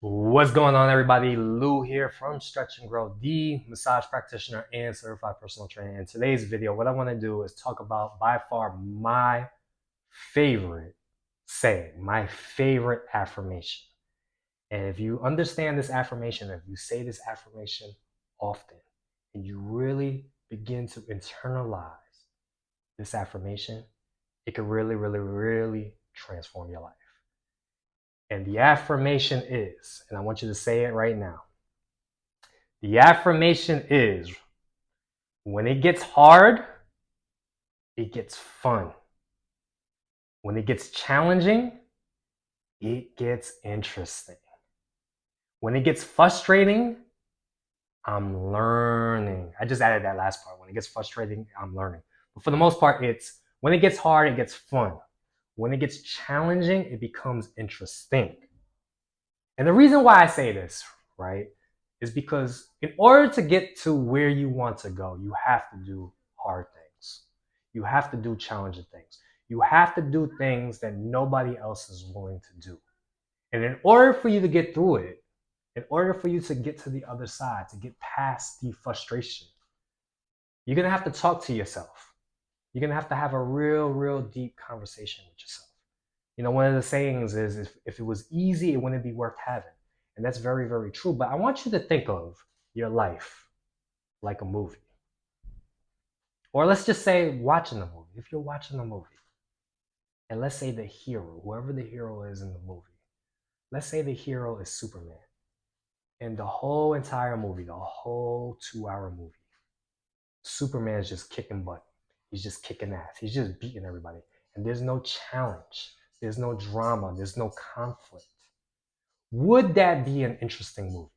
What's going on, everybody? Lou here from Stretch and Grow, the massage practitioner and certified personal trainer. In today's video, what I want to do is talk about by far my favorite saying, my favorite affirmation. And if you understand this affirmation, if you say this affirmation often, and you really begin to internalize this affirmation, it can really, really, really transform your life. And the affirmation is, and I want you to say it right now. The affirmation is, when it gets hard, it gets fun. When it gets challenging, it gets interesting. When it gets frustrating, I'm learning. I just added that last part. When it gets frustrating, I'm learning. But for the most part, it's when it gets hard, it gets fun. When it gets challenging, it becomes interesting. And the reason why I say this, right, is because in order to get to where you want to go, you have to do hard things. You have to do challenging things. You have to do things that nobody else is willing to do. And in order for you to get through it, in order for you to get to the other side, to get past the frustration, you're going to have to talk to yourself. You're going to have a real, real deep conversation with yourself. You know, one of the sayings is if it was easy, it wouldn't be worth having. And that's very, very true. But I want you to think of your life like a movie. Or let's just say watching a movie. If you're watching a movie, and let's say the hero, whoever the hero is in the movie, let's say the hero is Superman. And the whole entire movie, the whole 2 hour movie, Superman is just kicking butt. He's just kicking ass. He's just beating everybody. And there's no challenge. There's no drama. There's no conflict. Would that be an interesting movie?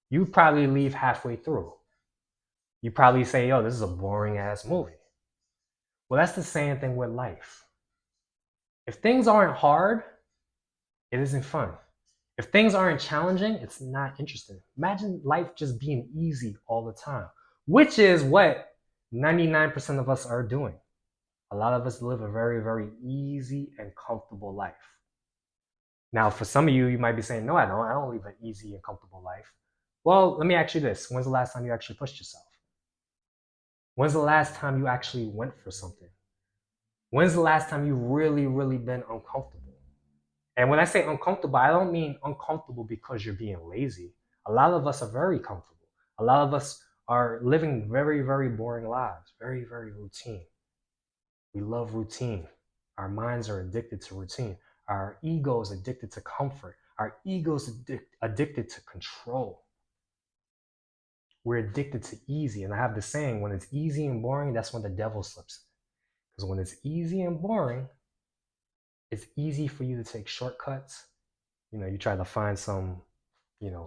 You probably leave halfway through. You probably say, yo, this is a boring ass movie. Well, that's the same thing with life. If things aren't hard, it isn't fun. If things aren't challenging, it's not interesting. Imagine life just being easy all the time, which is what 99% of us are doing. A lot of us live a very, very easy and comfortable life. Now, for some of you, you might be saying, no, I don't. I don't live an easy and comfortable life. Well, let me ask you this. When's the last time you actually pushed yourself? When's the last time you actually went for something? When's the last time you really, really been uncomfortable? And when I say uncomfortable, I don't mean uncomfortable because you're being lazy. A lot of us are very comfortable. A lot of us are living very, very boring lives, very, very routine. We love routine. Our minds are addicted to routine. Our ego is addicted to comfort. Our ego is addicted to control. We're addicted to easy. And I have the saying, when it's easy and boring, that's when the devil slips in. Because when it's easy and boring, it's easy for you to take shortcuts. You know, you try to find some,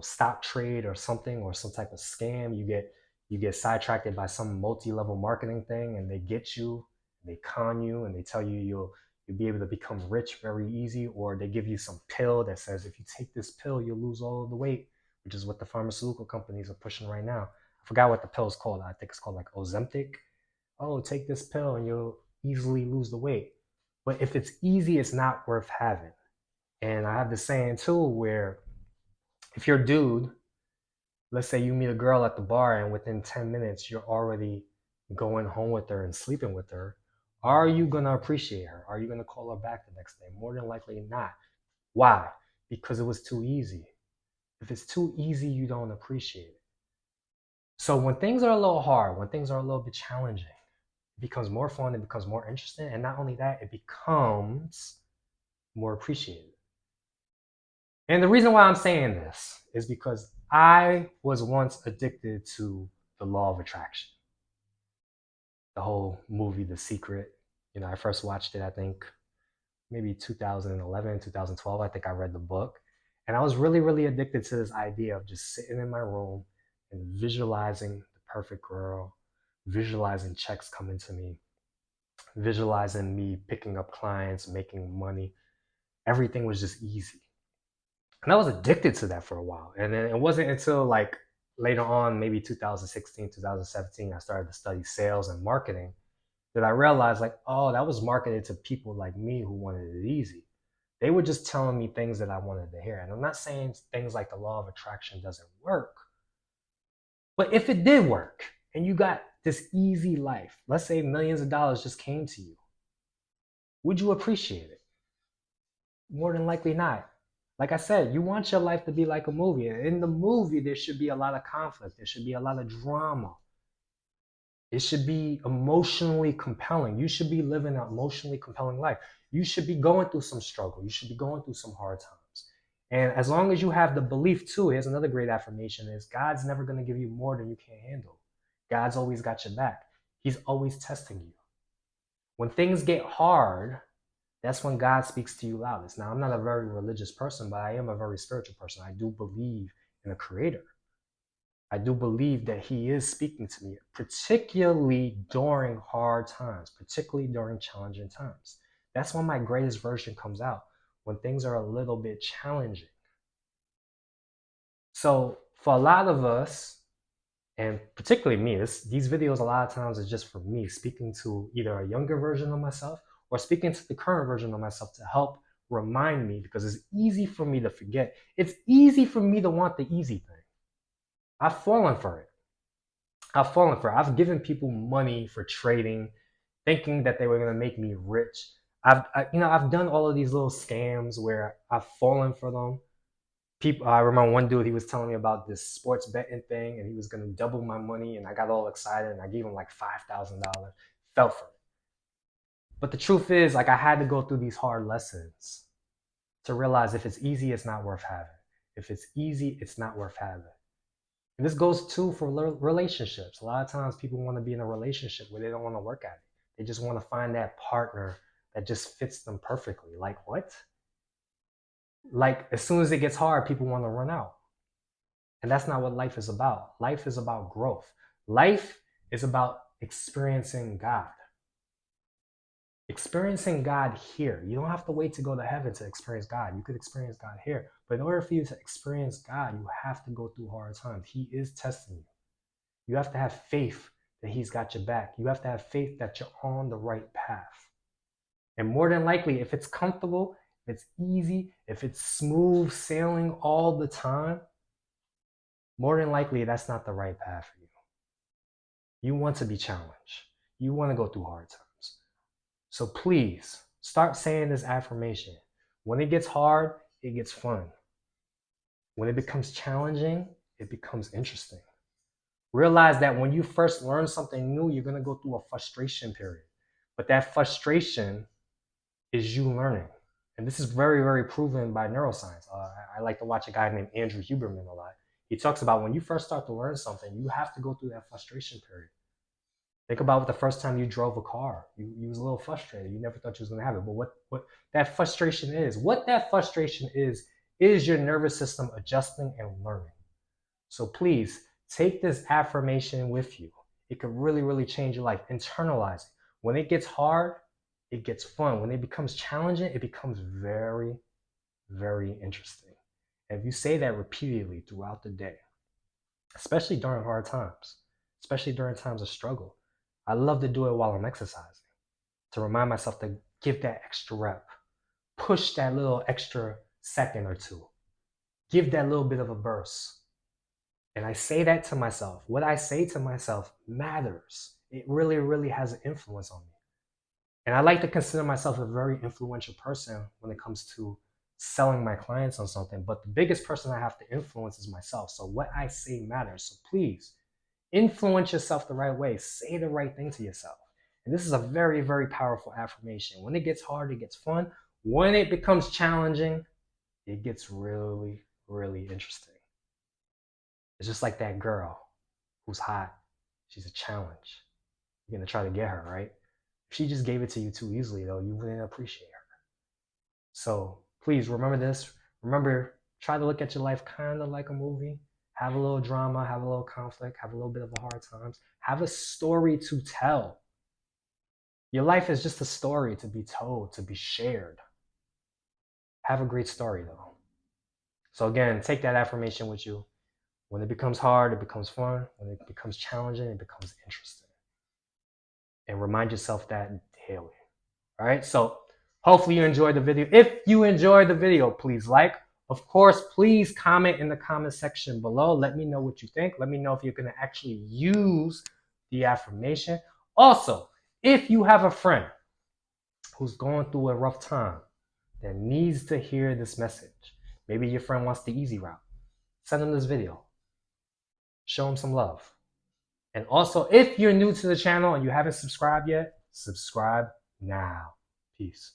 stock trade or something or some type of scam. You get sidetracked by some multi-level marketing thing and they get you, they con you and they tell you you'll be able to become rich very easy, or they give you some pill that says if you take this pill you'll lose all of the weight, which is what the pharmaceutical companies are pushing right now. I forgot what the pill is called. I think it's called like Ozempic. Oh, take this pill and you'll easily lose the weight. But if it's easy, it's not worth having. And I have the saying too where if you're a dude, let's say you meet a girl at the bar and within 10 minutes you're already going home with her and sleeping with her, are you going to appreciate her? Are you going to call her back the next day? More than likely not. Why? Because it was too easy. If it's too easy, you don't appreciate it. So when things are a little hard, when things are a little bit challenging, it becomes more fun, it becomes more interesting, and not only that, it becomes more appreciated. And the reason why I'm saying this is because I was once addicted to the law of attraction. The whole movie, The Secret. I first watched it, I think, maybe 2011, 2012. I think I read the book. And I was really, really addicted to this idea of just sitting in my room and visualizing the perfect girl, visualizing checks coming to me, visualizing me picking up clients, making money. Everything was just easy. And I was addicted to that for a while. And then it wasn't until like later on, maybe 2016, 2017, I started to study sales and marketing that I realized like, oh, that was marketed to people like me who wanted it easy. They were just telling me things that I wanted to hear. And I'm not saying things like the law of attraction doesn't work, but if it did work and you got this easy life, let's say millions of dollars just came to you, would you appreciate it? More than likely not. Like I said, you want your life to be like a movie. In the movie, there should be a lot of conflict. There should be a lot of drama. It should be emotionally compelling. You should be living an emotionally compelling life. You should be going through some struggle. You should be going through some hard times. And as long as you have the belief too, here's another great affirmation is God's never going to give you more than you can handle. God's always got your back. He's always testing you. When things get hard, that's when God speaks to you loudest. Now, I'm not a very religious person, but I am a very spiritual person. I do believe in a creator. I do believe that he is speaking to me, particularly during hard times, particularly during challenging times. That's when my greatest version comes out, when things are a little bit challenging. So for a lot of us, and particularly me, these videos a lot of times is just for me speaking to either a younger version of myself or speaking to the current version of myself to help remind me, because it's easy for me to forget. It's easy for me to want the easy thing. I've fallen for it. I've given people money for trading, thinking that they were going to make me rich. I've done all of these little scams where I've fallen for them. I remember one dude, he was telling me about this sports betting thing and he was going to double my money, and I got all excited and I gave him like $5,000. Fell for it. But the truth is, like, I had to go through these hard lessons to realize if it's easy, it's not worth having. If it's easy, it's not worth having. And this goes too for relationships. A lot of times people want to be in a relationship where they don't want to work at it. They just want to find that partner that just fits them perfectly. Like what? Like as soon as it gets hard, people want to run out. And that's not what life is about. Life is about growth. Life is about experiencing God. Experiencing God here. You don't have to wait to go to heaven to experience God. You could experience God here. But in order for you to experience God, you have to go through hard times. He is testing you. You have to have faith that he's got your back. You have to have faith that you're on the right path. And more than likely, if it's comfortable, if it's easy, if it's smooth sailing all the time, more than likely, that's not the right path for you. You want to be challenged. You want to go through hard times. So please start saying this affirmation. When it gets hard, it gets fun. When it becomes challenging, it becomes interesting. Realize that when you first learn something new, you're going to go through a frustration period. But that frustration is you learning. And this is very, very proven by neuroscience. I like to watch a guy named Andrew Huberman a lot. He talks about when you first start to learn something, you have to go through that frustration period. Think about the first time you drove a car. You was a little frustrated. You never thought you was going to have it. But what that frustration is, is your nervous system adjusting and learning. So please take this affirmation with you. It could really, really change your life. Internalize it. When it gets hard, it gets fun. When it becomes challenging, it becomes very, very interesting. And if you say that repeatedly throughout the day, especially during hard times, especially during times of struggle, I love to do it while I'm exercising, to remind myself to give that extra rep, push that little extra second or two, give that little bit of a burst. And I say that to myself. What I say to myself matters. It really, really has an influence on me. And I like to consider myself a very influential person when it comes to selling my clients on something. But the biggest person I have to influence is myself. So what I say matters. So please, influence yourself the right way. Say the right thing to yourself. And this is a very, very powerful affirmation. When it gets hard, it gets fun. When it becomes challenging, it gets really, really interesting. It's just like that girl who's hot. She's a challenge. You're going to try to get her, right? If she just gave it to you too easily, though, you wouldn't appreciate her. So please remember this. Remember, try to look at your life kind of like a movie. Have a little drama, have a little conflict, have a little bit of a hard times. Have a story to tell. Your life is just a story to be told, to be shared. Have a great story, though. So again, take that affirmation with you. When it becomes hard, it becomes fun. When it becomes challenging, it becomes interesting. And remind yourself that daily. All right? So Hopefully you enjoyed the video. If you enjoyed the video, please like. Of course, please comment in the comment section below. Let me know what you think. Let me know if you're going to actually use the affirmation. Also, if you have a friend who's going through a rough time that needs to hear this message, maybe your friend wants the easy route, send them this video. Show them some love. And also, if you're new to the channel and you haven't subscribed yet, subscribe now. Peace.